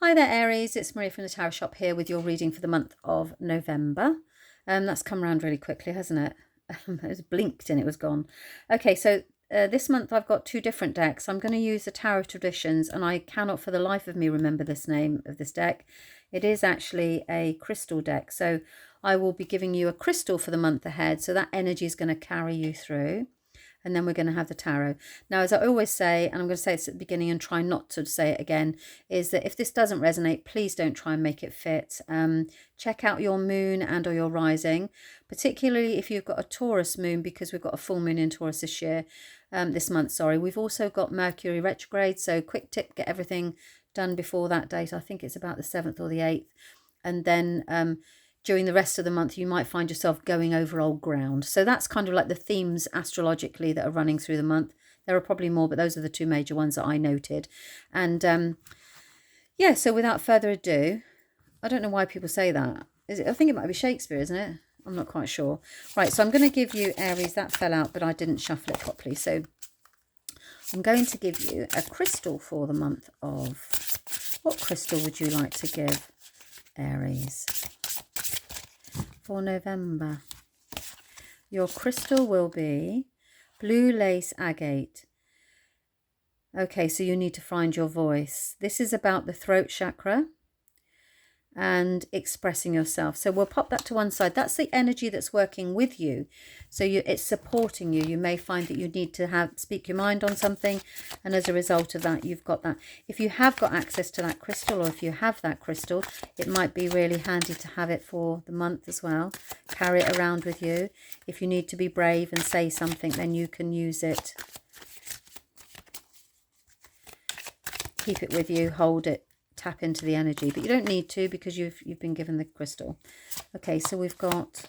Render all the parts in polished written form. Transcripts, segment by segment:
Hi there, Aries. It's Maria from the Tarot Shop here with your reading for the month of November. That's come around really quickly, hasn't it? It was blinked and it was gone. Okay, so this month I've got two different decks. I'm going to use the Tarot Traditions, and I cannot for the life of me remember this name of this deck. It is actually a crystal deck, so I will be giving you a crystal for the month ahead, so that energy is going to carry you through. And then we're going to have the tarot. Now, as I always say, and I'm going to say this at the beginning and try not to say it again, is that if this doesn't resonate, please don't try and make it fit. Check out your moon and or your rising, particularly if you've got a Taurus moon, because we've got a full moon in Taurus this month, sorry. We've also got Mercury retrograde, so quick tip, get everything done before that date. I think it's about the 7th or the 8th. And then during the rest of the month, you might find yourself going over old ground. So that's kind of like the themes astrologically that are running through the month. There are probably more, but those are the two major ones that I noted. And yeah, so without further ado, I don't know why people say that. I think it might be Shakespeare, isn't it? I'm not quite sure. Right, so I'm going to give you, Aries, that fell out, but I didn't shuffle it properly. So I'm going to give you a crystal for the month of... What crystal would you like to give, Aries, for November? Your crystal will be blue lace agate. Okay, so you need to find your voice. This is about the throat chakra and expressing yourself. So we'll pop that to one side. That's the energy that's working with you. So it's supporting you. You may find that you need to speak your mind on something, and as a result of that, you've got that. If you have got access to that crystal, or if you have that crystal, it might be really handy to have it for the month as well. Carry it around with you. If you need to be brave and say something, then you can use it. Keep it with you, hold it, tap into the energy, but you don't need to because you've been given the crystal. Okay, so we've got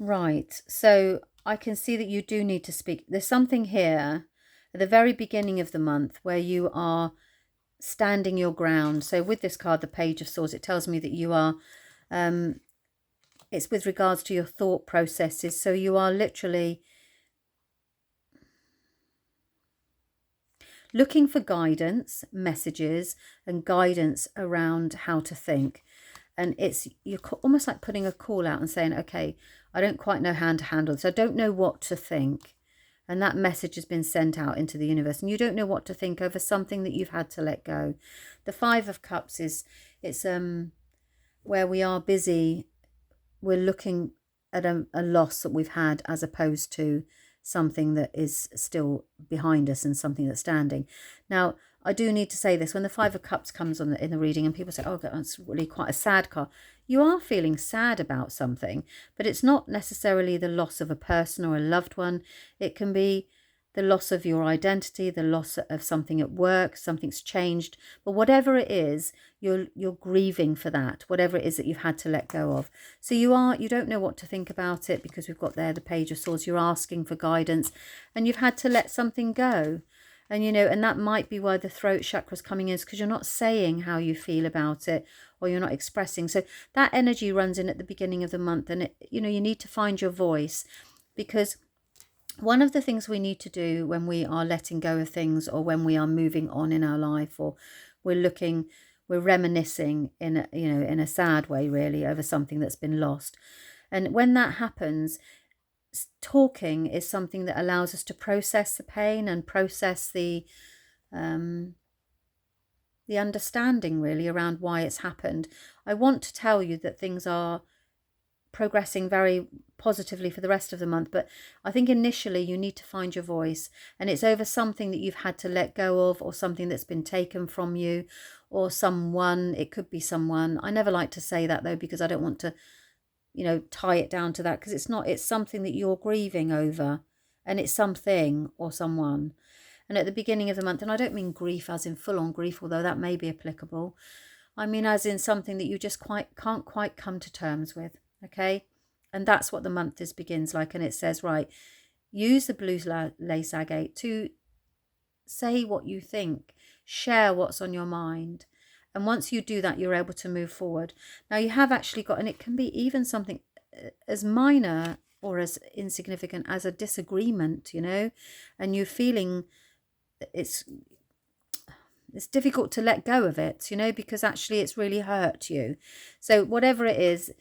right, so I can see that you do need to speak. There's something here at the very beginning of the month where you are standing your ground. So with this card, the Page of Swords, it tells me that you are it's with regards to your thought processes. So you are literally looking for guidance, messages, and guidance around how to think. And you're almost like putting a call out and saying, okay, I don't quite know how to handle this. I don't know what to think. And that message has been sent out into the universe. And you don't know what to think over something that you've had to let go. The Five of Cups it's where we are busy. We're looking at a loss that we've had as opposed to something that is still behind us and something that's standing. Now, I do need to say this. When the Five of Cups comes in the reading and people say, oh, that's really quite a sad card. You are feeling sad about something, but it's not necessarily the loss of a person or a loved one. It can be the loss of your identity, the loss of something at work, something's changed. But whatever it is, you're grieving for that, whatever it is that you've had to let go of. So you don't know what to think about it because we've got there the Page of Swords. You're asking for guidance and you've had to let something go. And, and that might be why the throat chakra is coming in, is because you're not saying how you feel about it, or you're not expressing. So that energy runs in at the beginning of the month, and you need to find your voice, because one of the things we need to do when we are letting go of things, or when we are moving on in our life, or we're reminiscing in a sad way, really, over something that's been lost. And when that happens, talking is something that allows us to process the pain and process the understanding, really, around why it's happened. I want to tell you that things are progressing very positively for the rest of the month, but I think initially you need to find your voice, and it's over something that you've had to let go of, or something that's been taken from you, or someone. It could be someone. I never like to say that, though, because I don't want to tie it down to that, because it's something that you're grieving over, and it's something or someone. And at the beginning of the month, and I don't mean grief as in full-on grief, although that may be applicable, I mean as in something that you just can't quite come to terms with, okay? And that's what the month begins like. And it says, right, use the blue lace agate to say what you think, share what's on your mind. And once you do that, you're able to move forward. Now you have actually got, and it can be even something as minor or as insignificant as a disagreement, you know, and you're feeling it's difficult to let go of it, you know, because actually it's really hurt you. So whatever it is,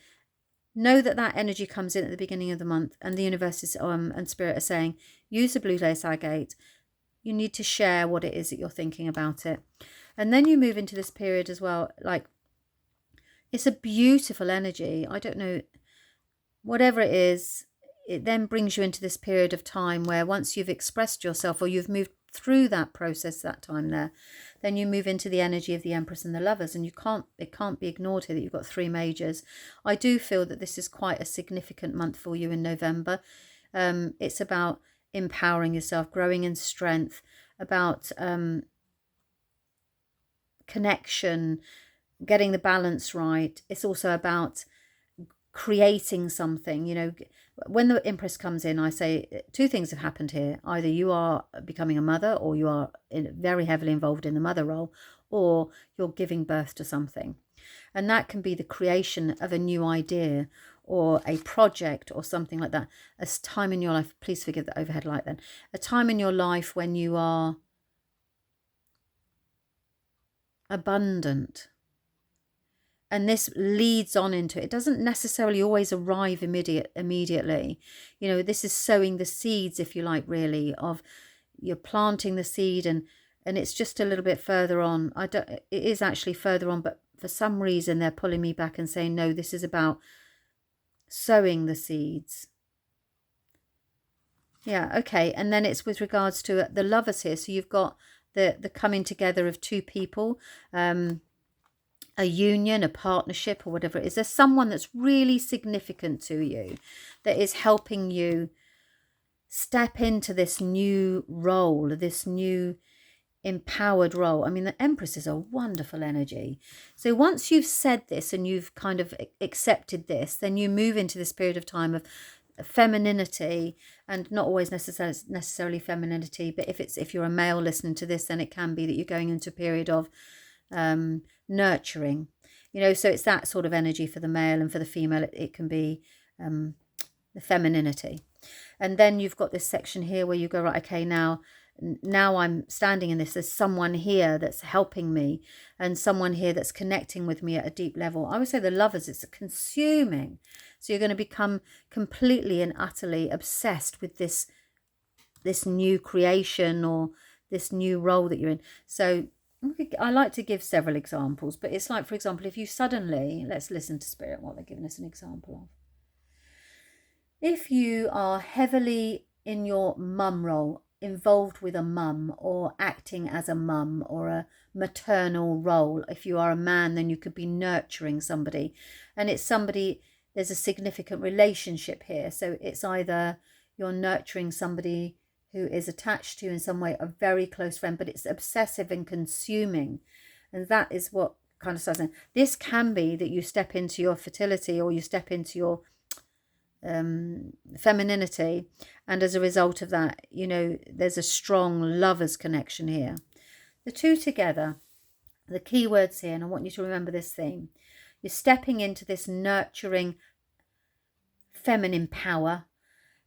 know that that energy comes in at the beginning of the month, and the universe is, and spirit are saying, use the blue lace agate. You need to share what it is that you're thinking about it. And then you move into this period as well. Like, it's a beautiful energy. I don't know, whatever it is, it then brings you into this period of time where once you've expressed yourself, or you've moved through that process, that time there, then you move into the energy of the Empress and the Lovers, and it can't be ignored here that you've got 3 majors. I do feel that this is quite a significant month for you in November. It's about empowering yourself, growing in strength, about connection, getting the balance right. It's also about creating something, you know. When the Empress comes in, I say 2 things have happened here. Either you are becoming a mother, or you are very heavily involved in the mother role, or you're giving birth to something. And that can be the creation of a new idea or a project or something like that. A time in your life, please forgive the overhead light then, a time in your life when you are abundant. And this leads on into it. It doesn't necessarily always arrive immediately. You know, this is sowing the seeds, if you like, really, of you're planting the seed, and it's just a little bit further on. It is actually further on, but for some reason they're pulling me back and saying, no, this is about sowing the seeds. Yeah, okay. And then it's with regards to the Lovers here. So you've got the coming together of 2 people, a union, a partnership, or whatever it is. There's someone that's really significant to you that is helping you step into this new role, this new empowered role. I mean, the Empress is a wonderful energy. So once you've said this and you've kind of accepted this, then you move into this period of time of femininity, and not always necessarily femininity, but if you're a male listening to this, then it can be that you're going into a period of nurturing, you know. So it's that sort of energy for the male, and for the female it can be the femininity. And then you've got this section here where you go, right, okay, now I'm standing in this, there's someone here that's helping me, and someone here that's connecting with me at a deep level. I would say the Lovers, it's consuming. So you're going to become completely and utterly obsessed with this new creation, or this new role that you're in. So I like to give several examples, but it's like, for example, if you suddenly, let's listen to Spirit, what they're giving us an example of. If you are heavily in your mum role, involved with a mum, or acting as a mum, or a maternal role. If you are a man, then you could be nurturing somebody, and it's somebody, there's a significant relationship here. So it's either you're nurturing somebody who is attached to you in some way, a very close friend, but it's obsessive and consuming. And that is what kind of starts. This can be that you step into your fertility, or you step into your femininity, and as a result of that, you know, there's a strong Lovers connection here. The 2 together, the key words here, and I want you to remember this theme. You're stepping into this nurturing feminine power,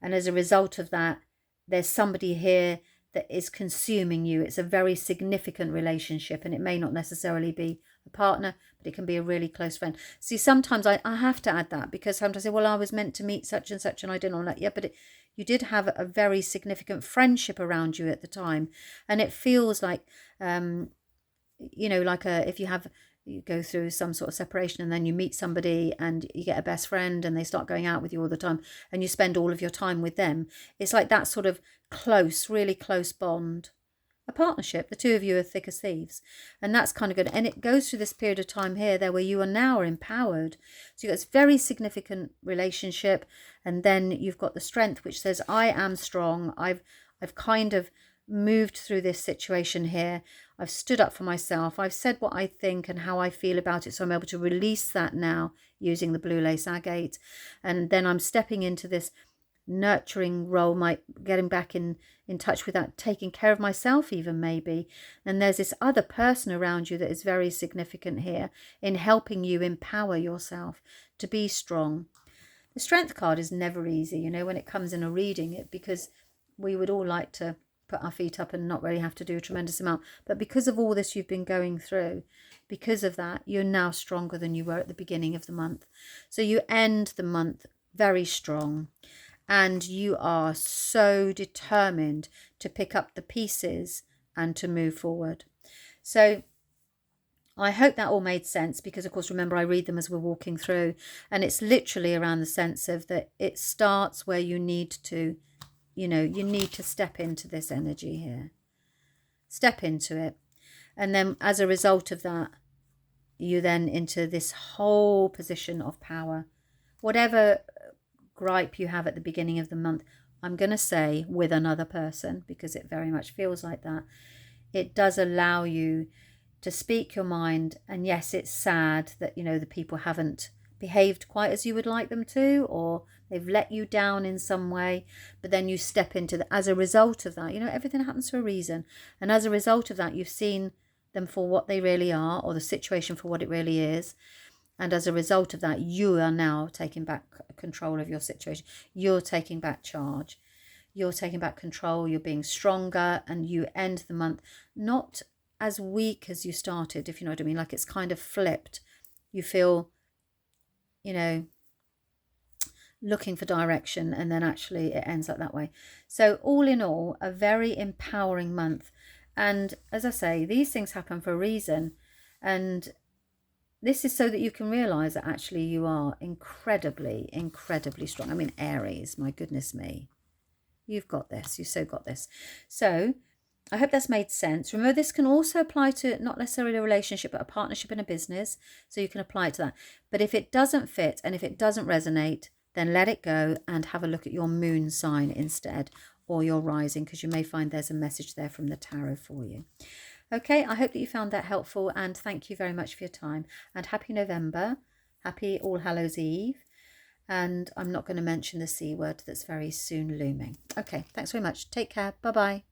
and as a result of that, there's somebody here that is consuming you. It's a very significant relationship, and it may not necessarily be a partner, but it can be a really close friend. See, sometimes I have to add that, because sometimes I say, well, I was meant to meet such and such and I didn't know that. Yeah, but you did have a very significant friendship around you at the time, and it feels like, you know, like if you go through some sort of separation, and then you meet somebody and you get a best friend, and they start going out with you all the time, and you spend all of your time with them. It's like that sort of close, really close bond, a partnership. The 2 of you are thick as thieves, and that's kind of good. And it goes through this period of time here there where you are now empowered. So you've got this very significant relationship, and then you've got the strength, which says, I am strong. I've kind of moved through this situation here. I've stood up for myself. I've said what I think and how I feel about it. So I'm able to release that now using the blue lace agate. And then I'm stepping into this nurturing role, getting back in touch with that, taking care of myself even, maybe. And there's this other person around you that is very significant here in helping you empower yourself to be strong. The Strength card is never easy, you know, when it comes in a reading, because we would all like to put our feet up and not really have to do a tremendous amount. But because of all this you've been going through, because of that, you're now stronger than you were at the beginning of the month. So you end the month very strong, and you are so determined to pick up the pieces and to move forward. So I hope that all made sense, because of course, remember, I read them as we're walking through, and it's literally around the sense of that it starts where you need to, you know, you need to step into this energy here. Step into it. And then as a result of that, you then into this whole position of power. Whatever gripe you have at the beginning of the month, I'm going to say with another person, because it very much feels like that, it does allow you to speak your mind. And yes, it's sad that, you know, the people haven't behaved quite as you would like them to, or they've let you down in some way, but then you step into the, as a result of that, you know, everything happens for a reason, and as a result of that, you've seen them for what they really are, or the situation for what it really is, and as a result of that, you are now taking back control of your situation. You're taking back charge, you're taking back control, you're being stronger, and you end the month not as weak as you started, if you know what I mean. Like, it's kind of flipped. You feel, you know, looking for direction, and then actually it ends up that way. So all in all, a very empowering month. And as I say, these things happen for a reason, and this is so that you can realize that actually you are incredibly, incredibly strong. I mean, Aries, my goodness me, you've got this. You've so got this. So I hope that's made sense. Remember, this can also apply to not necessarily a relationship, but a partnership in a business. So you can apply it to that. But if it doesn't fit and if it doesn't resonate, then let it go and have a look at your moon sign instead, or your rising, because you may find there's a message there from the tarot for you. Okay, I hope that you found that helpful, and thank you very much for your time. And happy November. Happy All Hallows Eve. And I'm not going to mention the C word that's very soon looming. Okay, thanks very much. Take care. Bye-bye.